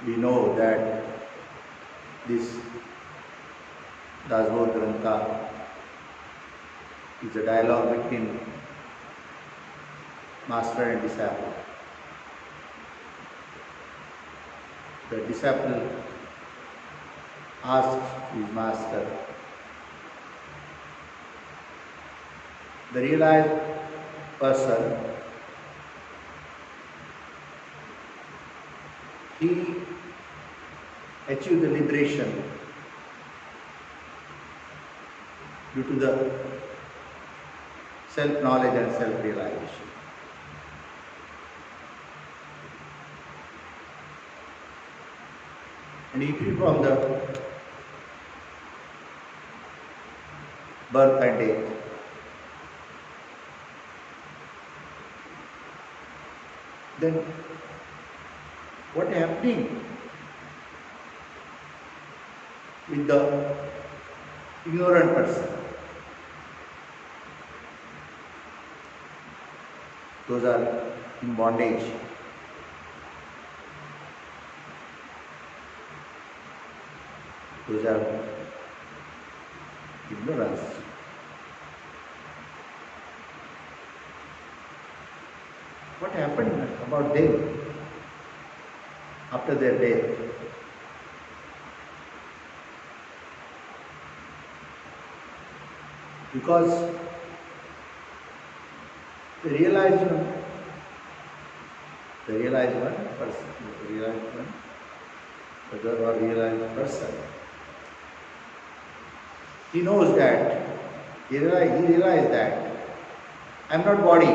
We know that this Dasbodha is a dialogue between master and disciple. The disciple asks his master, the realized person, he achieved the liberation due to the self-knowledge and self-realization. And he free from the birth and death. Then what happening with the ignorant person? Those are in bondage. Those are ignorance. What happened about them after their death? Because the realized one person, he knows that, he realized that I am not body,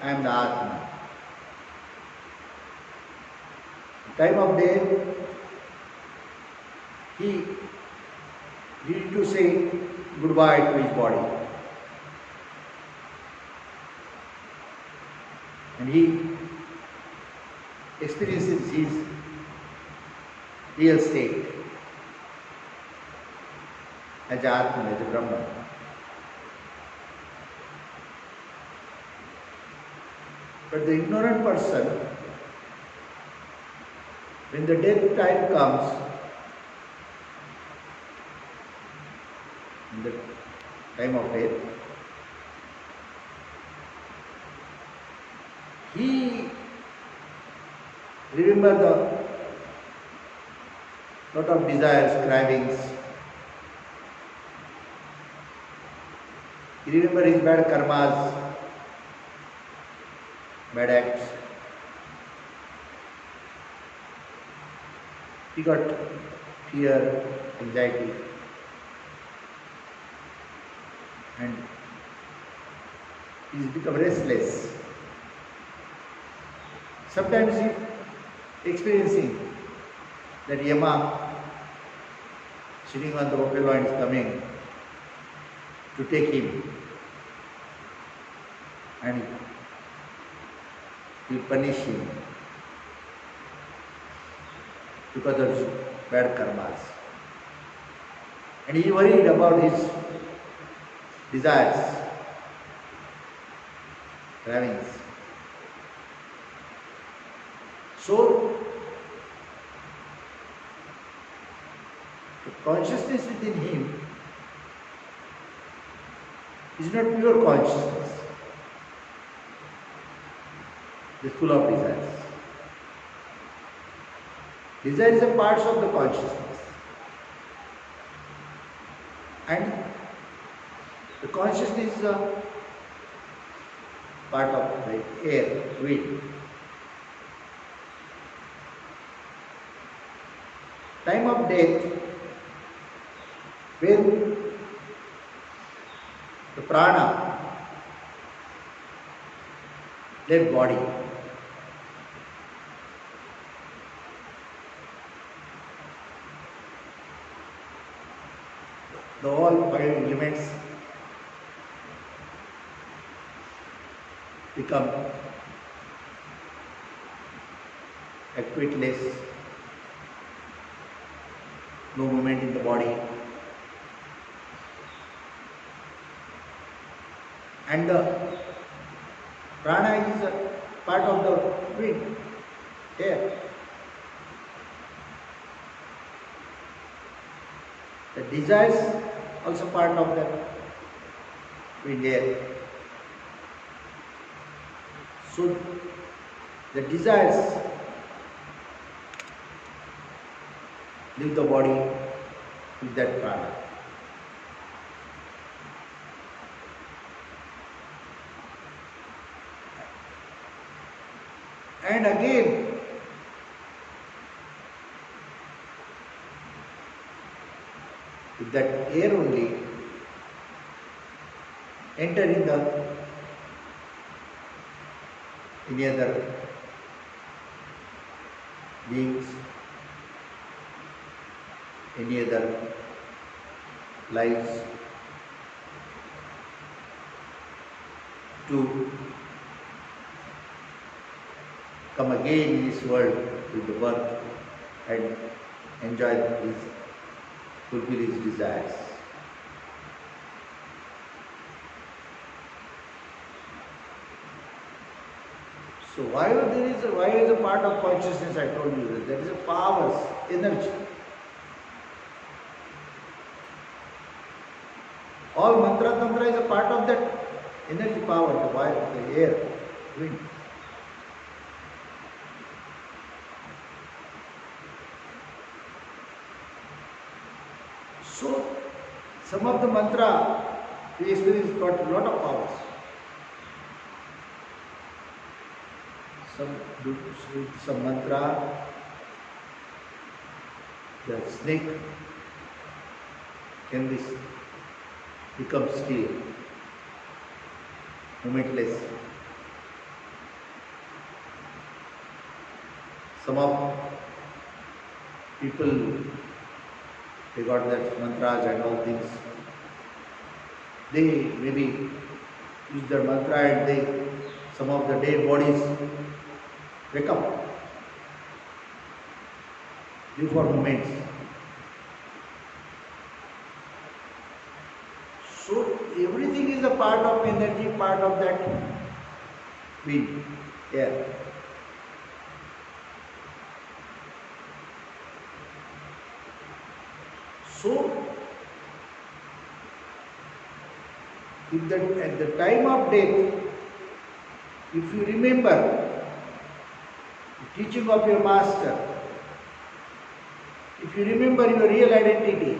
I am the Atma. Time of death, he needed to say goodbye to his body. And he experiences his real state as Atman, as a Brahman. But the ignorant person, when the death time comes, in the time of death, he remembers the lot of desires, cravings. He remembers his bad karmas, bad acts. He got fear, anxiety, and he's become restless. Sometimes he experiencing that Yama sitting on the buffalo and is coming to take him, and he will punish him because of bad karmas. And he worried about his desires, cravings. So, the consciousness within him is not pure consciousness. It is full of desires. Desires are parts of the consciousness. And the consciousness is a part of the air, wind. Time of death, when the prana left body, the all five elements become activiteless, no movement in the body, and the prana is a part of the wind, air. The desires also part of that wind air. So the desires leave the body with that prana. And again, with that air only, enter in the any other beings, any other lives, to come again in this world with the birth and enjoy his, fulfill his desires. So why is a part of consciousness? I told you that there is a power, energy. All mantra tantra is a part of that energy power, the fire, the air, wind. So some of the mantra we experience got a lot of powers. Some mantra, the snake can become still, momentless. Some of people, they got that mantras and all things. They maybe use their mantra and some of the dead bodies wake up, live for moments. So everything is a part of energy, part of that wind, air. So if at the time of death, if you remember the teaching of your master, if you remember your real identity,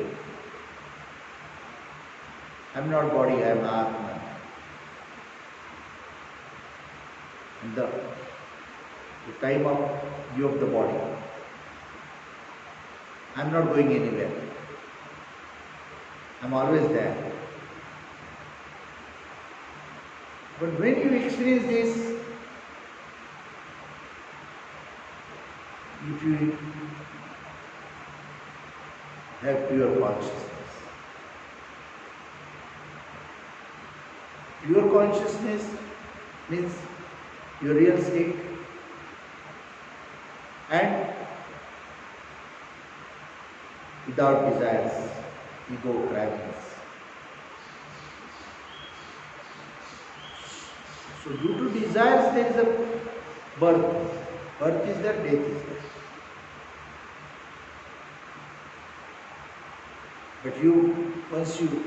I am not body, I am Atma. And the time of view of the body, I am not going anywhere. I am always there. But when you experience this, if you have pure consciousness, pure consciousness means your real state, and without desires, ego, cravings. So due to desires there is a birth. Birth is there, death is there. But once you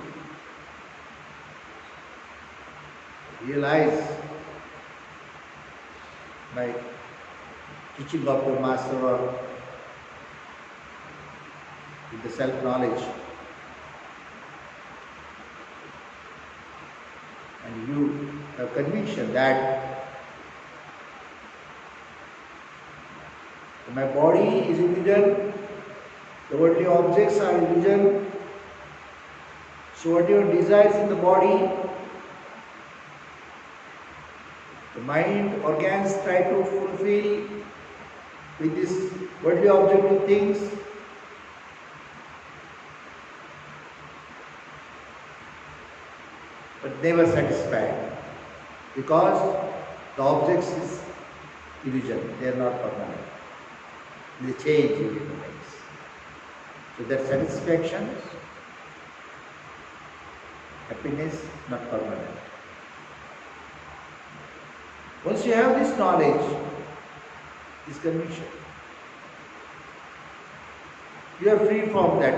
realize by teaching of your master or with the self-knowledge, and you have conviction that my body is illusion, the worldly objects are illusion, so whatever desires in the body, the mind, organs try to fulfill with these worldly objective things, but never satisfied, because the objects is illusion, they are not permanent. They change every moment. So that satisfaction, happiness, not permanent. Once you have this knowledge, this conviction. You are free from that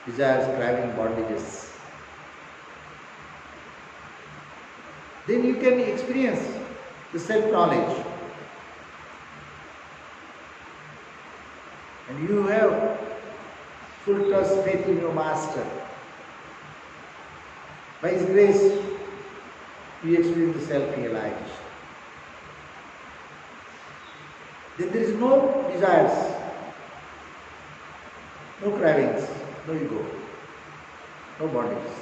desires, craving, bondages. Then you can experience the self-knowledge. And you have full trust, faith in your Master. By His grace, you experience the self-realization. Then there is no desires, no cravings, no ego, no bondages.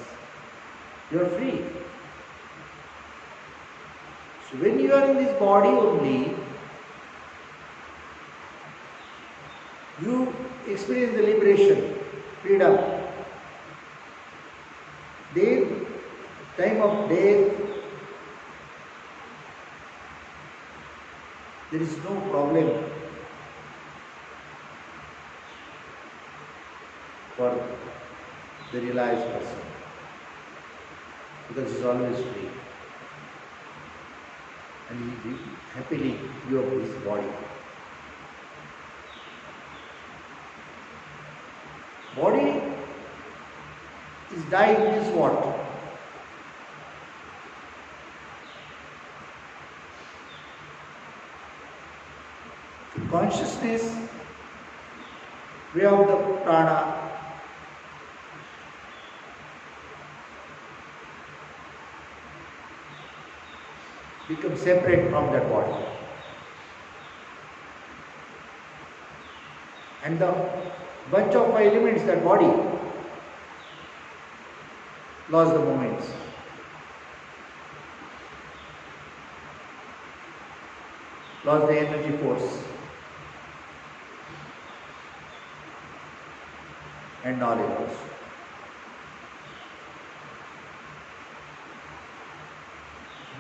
You are free. So when you are in this body only, you experience the liberation, freedom. Then, time of death, there is no problem for the realized person, because he is always free and he happily give up his body. Body is dying means what? Consciousness, way of the prana, becomes separate from that body. And the bunch of elements, that body, lost the moments. Lost the energy force and knowledge also.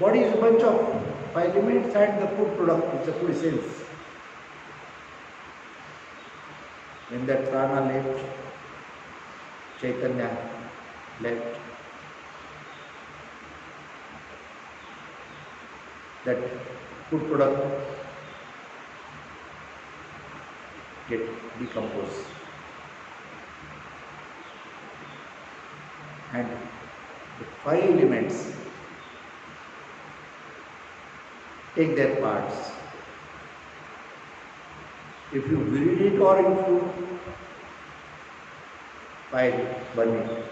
Body is a bunch of elements and the food product, it's a food essence. When that prana left, Chaitanya left, that food product get decomposed. And the five elements take their parts. If you breed it or if you burn it,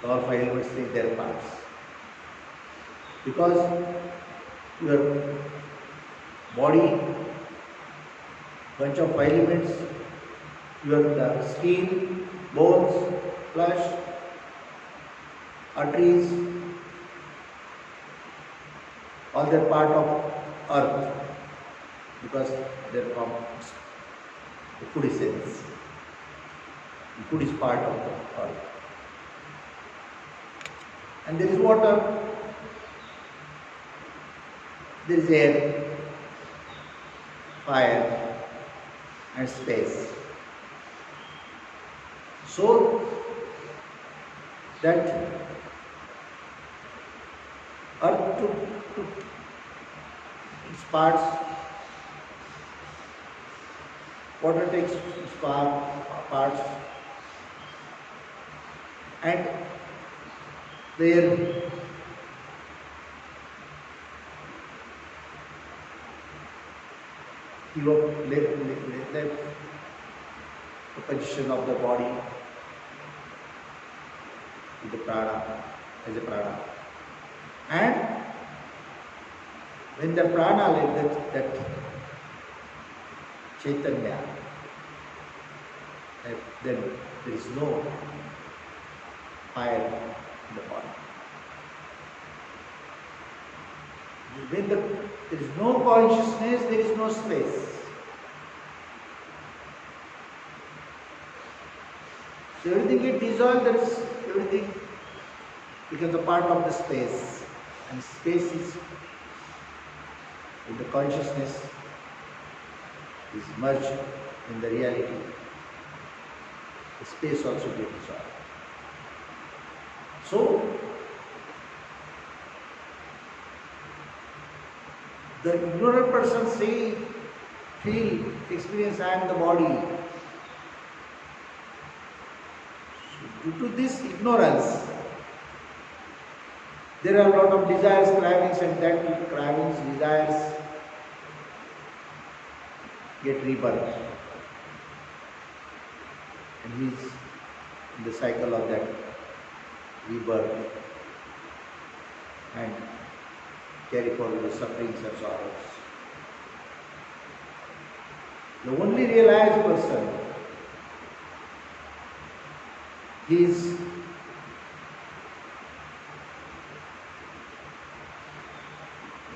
all five elements take their parts. Because your body, bunch of elements, the skin, bones, flesh, arteries, all they're part of earth, because they're from the food essence. The food is part of the earth. And there is water, there is air, fire and space. So that earth took its parts, water takes its parts, and the air left the position of the body with the prana, as a prana. And when the prana left, that Chaitanya, then there is no fire in the body. When there is no consciousness, there is no space. So everything gets dissolved, everything becomes a part of the space. And space is, in the consciousness, is merged in the reality. The space also gets dissolved. So, The ignorant person say, feel, experience, I am the body. So due to this ignorance, there are a lot of desires, cravings, and that cravings, desires get rebirth. And he is in the cycle of that rebirth and carry forward the sufferings and sorrows. The only realized person is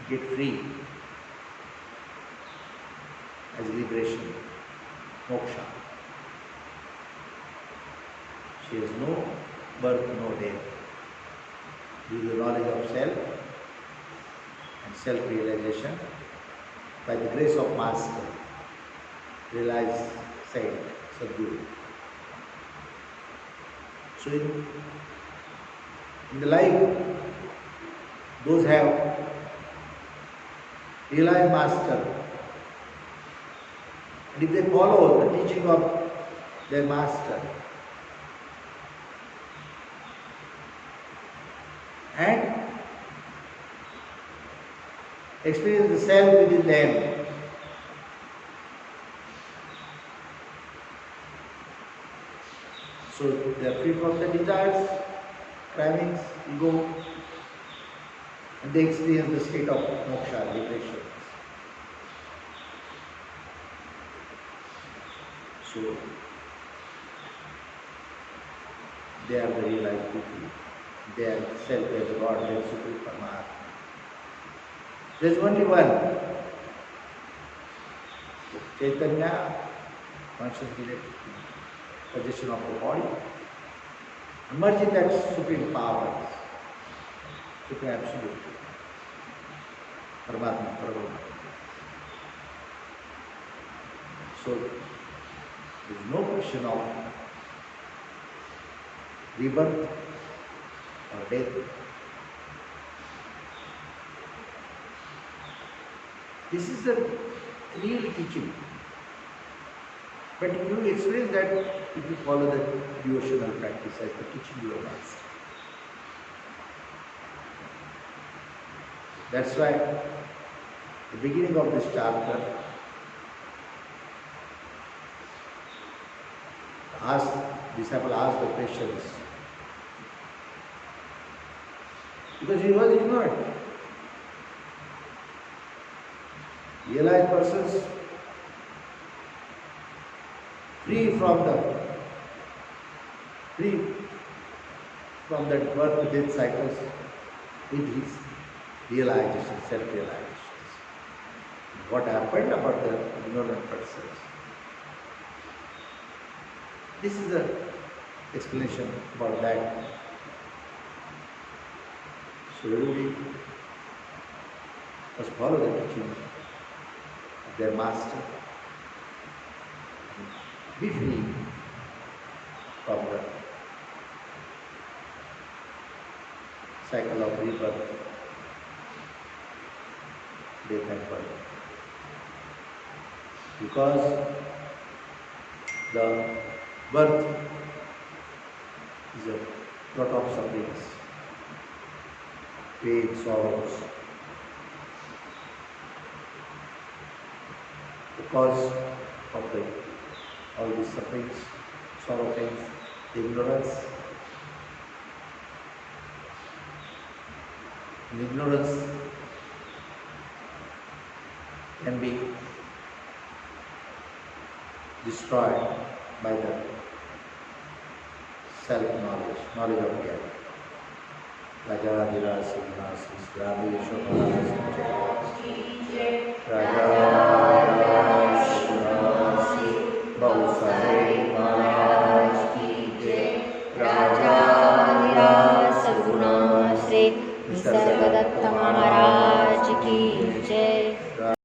get free as liberation, moksha. She has no birth, no death. Due to the knowledge of self and self-realization, by the grace of Master, realized saint, Sadguru. So in the life, those have realized Master, and if they follow the teaching of their Master, and experience the self within them, so they are free from the desires, cravings, ego, and they experience the state of moksha, liberation. So they are the realized people. They are self as God, they are Supreme Paramatma. There is only one. Chaitanya, conscious related possession of the body, emerge in that supreme power, supreme absolute, Paramatma, Paramatma. So there is no question of rebirth or death. This is the real teaching. But you experience that if you follow the devotional practice as the teaching you have asked. That's why the beginning of this chapter disciple asked the questions because he was ignorant. Realized persons free from that birth death cycles with his realization, self-realization. What happened about the ignorant persons? This is the explanation about that. So everybody must follow the teaching of their master. Be free from the cycle of rebirth, death and birth. Because the birth is a lot of sufferings, pain, sorrows. Because of all these sufferings, sorrow, pains, ignorance. And ignorance can be destroyed by the self-knowledge, knowledge of God. Raja Dhira Singha Radhe Shobha Raja Dhira Singha Bahusara